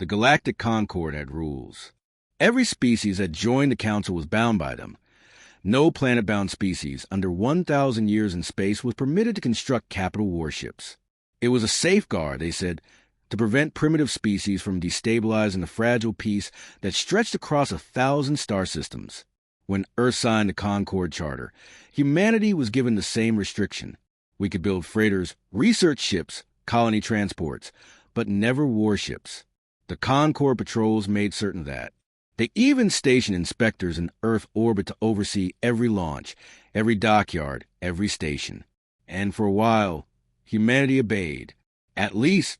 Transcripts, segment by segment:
The Galactic Concord had rules. Every species that joined the Council was bound by them. No planet-bound species under 1,000 years in space was permitted to construct capital warships. It was a safeguard, they said, to prevent primitive species from destabilizing the fragile peace that stretched across 1,000 star systems. When Earth signed the Concord Charter, humanity was given the same restriction. We could build freighters, research ships, colony transports, but never warships. The Concord patrols made certain that. They even stationed inspectors in Earth orbit to oversee every launch, every dockyard, every station. And for a while, humanity obeyed. At least,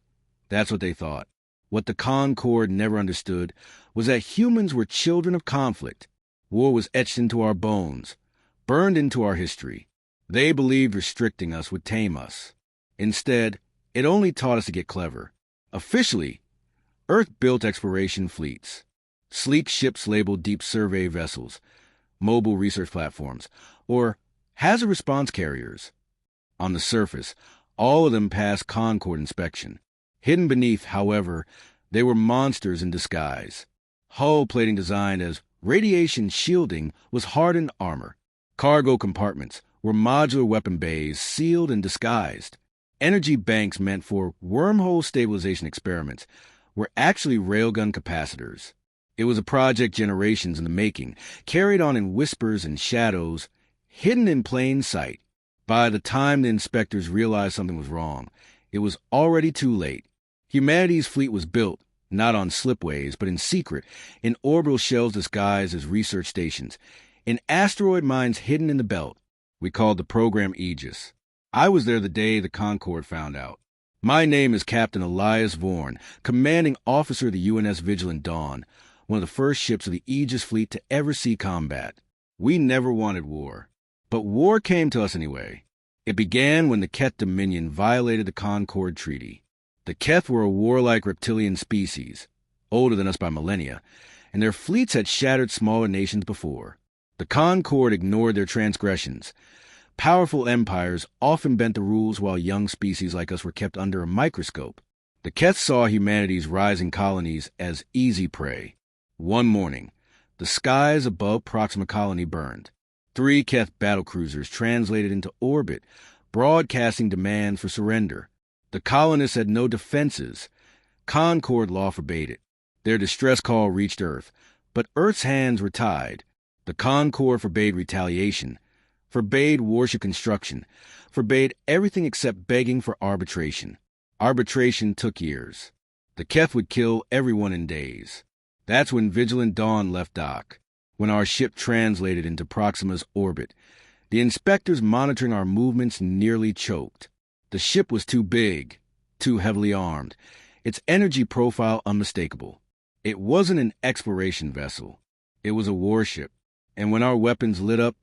that's what they thought. What the Concord never understood was that humans were children of conflict. War was etched into our bones, burned into our history. They believed restricting us would tame us. Instead, it only taught us to get clever. Officially, Earth built exploration fleets. Sleek ships labeled deep survey vessels, mobile research platforms, or hazard response carriers. On the surface, all of them passed Concord inspection. Hidden beneath, however, they were monsters in disguise. Hull plating designed as radiation shielding was hardened armor. Cargo compartments were modular weapon bays sealed and disguised. Energy banks meant for wormhole stabilization experiments were actually railgun capacitors. It was a project generations in the making, carried on in whispers and shadows, hidden in plain sight. By the time the inspectors realized something was wrong, it was already too late. Humanity's fleet was built, not on slipways, but in secret, in orbital shells disguised as research stations, in asteroid mines hidden in the belt. We called the program Aegis. I was there the day the Concord found out. My name is Captain Elias Vorn, commanding officer of the UNS Vigilant Dawn, one of the first ships of the Aegis fleet to ever see combat. We never wanted war, but war came to us anyway. It began when the Keth Dominion violated the Concord Treaty. The Keth were a warlike reptilian species, older than us by millennia, and their fleets had shattered smaller nations before. The Concord ignored their transgressions. Powerful empires often bent the rules while young species like us were kept under a microscope. The Keth saw humanity's rising colonies as easy prey. One morning, the skies above Proxima Colony burned. 3 Keth battlecruisers translated into orbit, broadcasting demands for surrender. The colonists had no defenses. Concord law forbade it. Their distress call reached Earth, but Earth's hands were tied. The Concord forbade retaliation, forbade warship construction, forbade everything except begging for arbitration. Arbitration took years. The Keth would kill everyone in days. That's when Vigilant Dawn left dock, when our ship translated into Proxima's orbit. The inspectors monitoring our movements nearly choked. The ship was too big, too heavily armed, its energy profile unmistakable. It wasn't an exploration vessel. It was a warship. And when our weapons lit up,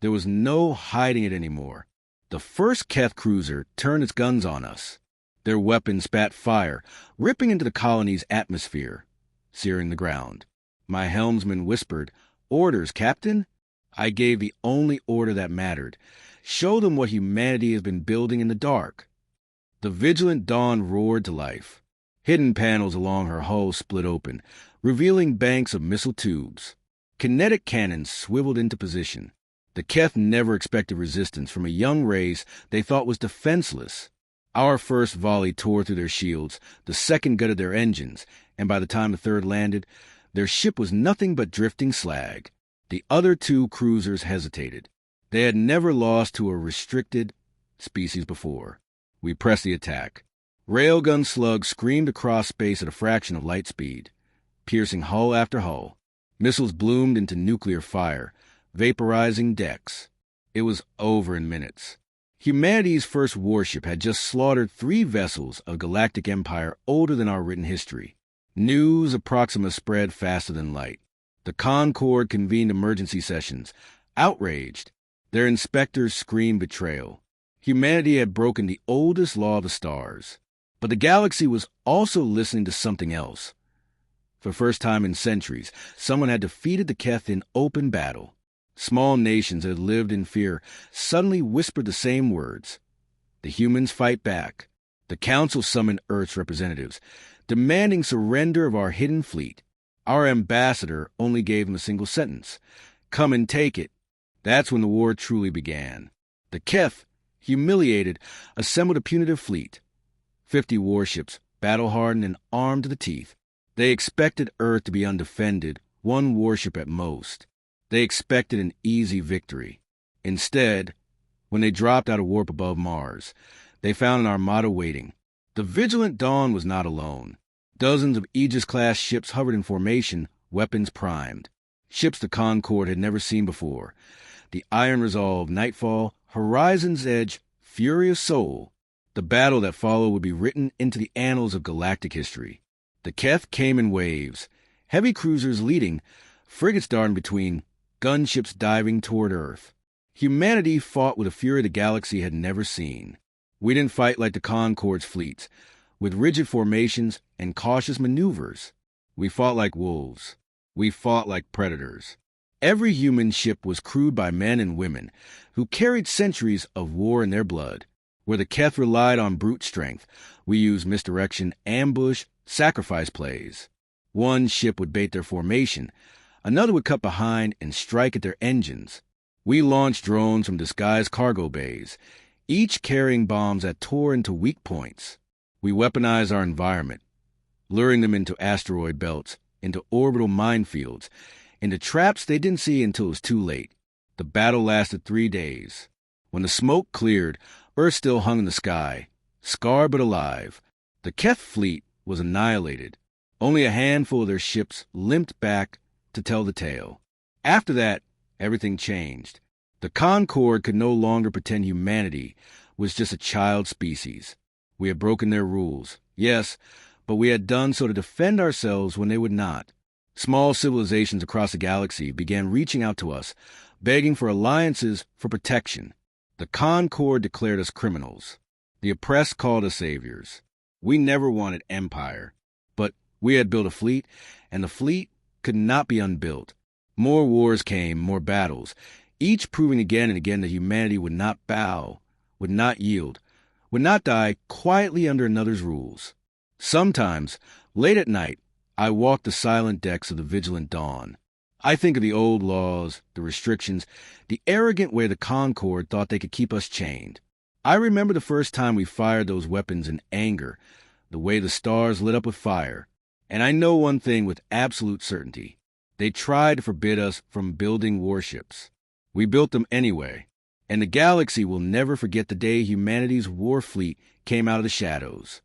there was no hiding it anymore. The first Keth cruiser turned its guns on us. Their weapons spat fire, ripping into the colony's atmosphere, searing the ground. My helmsman whispered, "Orders, Captain?" I gave the only order that mattered. Show them what humanity has been building in the dark. The Vigilant Dawn roared to life. Hidden panels along her hull split open, revealing banks of missile tubes. Kinetic cannons swiveled into position. The Keth never expected resistance from a young race they thought was defenseless. Our first volley tore through their shields, the second gutted their engines, and by the time the third landed, their ship was nothing but drifting slag. The other 2 cruisers hesitated. They had never lost to a restricted species before. We pressed the attack. Railgun slugs screamed across space at a fraction of light speed, piercing hull after hull. Missiles bloomed into nuclear fire, vaporizing decks. It was over in minutes. Humanity's first warship had just slaughtered 3 vessels of galactic empire older than our written history. News of Proxima spread faster than light. The Concord convened emergency sessions, outraged. Their inspectors screamed betrayal. Humanity had broken the oldest law of the stars. But the galaxy was also listening to something else. For the first time in centuries, someone had defeated the Keth in open battle. Small nations that had lived in fear suddenly whispered the same words. The humans fight back. The Council summoned Earth's representatives. demanding surrender of our hidden fleet. Our ambassador only gave him a single sentence: "Come and take it." That's when the war truly began. The Keth, humiliated, assembled a punitive fleet. 50 warships, battle-hardened and armed to the teeth. They expected Earth to be undefended, one warship at most. They expected an easy victory. Instead, when they dropped out of warp above Mars, they found an armada waiting. The vigilant Dawn was not alone. Dozens of Aegis-class ships hovered in formation, weapons primed. Ships the Concord had never seen before. The Iron Resolve, Nightfall, Horizon's Edge, Fury of Soul. The battle that followed would be written into the annals of galactic history. The Keth came in waves, heavy cruisers leading, frigates darting between, gunships diving toward Earth. Humanity fought with a fury the galaxy had never seen. We didn't fight like the Concord's fleets, with rigid formations and cautious maneuvers. We fought like wolves. We fought like predators. Every human ship was crewed by men and women who carried centuries of war in their blood. Where the Keth relied on brute strength, we used misdirection, ambush, sacrifice plays. One ship would bait their formation. Another would cut behind and strike at their engines. We launched drones from disguised cargo bays, each carrying bombs that tore into weak points. We weaponized our environment, luring them into asteroid belts, into orbital minefields, into traps they didn't see until it was too late. The battle lasted 3 days. When the smoke cleared, Earth still hung in the sky, scarred but alive. The Keth fleet was annihilated. Only a handful of their ships limped back to tell the tale. After that, everything changed. The Concord could no longer pretend humanity was just a child species. We had broken their rules, yes, but we had done so to defend ourselves when they would not. Small civilizations across the galaxy began reaching out to us, begging for alliances for protection. The Concord declared us criminals. The oppressed called us saviors. We never wanted empire, but we had built a fleet, and the fleet could not be unbuilt. More wars came, more battles, each proving again and again that humanity would not bow, would not yield, would not die quietly under another's rules. Sometimes, late at night, I walk the silent decks of the vigilant Dawn. I think of the old laws, the restrictions, the arrogant way the Concord thought they could keep us chained. I remember the first time we fired those weapons in anger, the way the stars lit up with fire. And I know one thing with absolute certainty. They tried to forbid us from building warships. We built them anyway, and the galaxy will never forget the day humanity's war fleet came out of the shadows.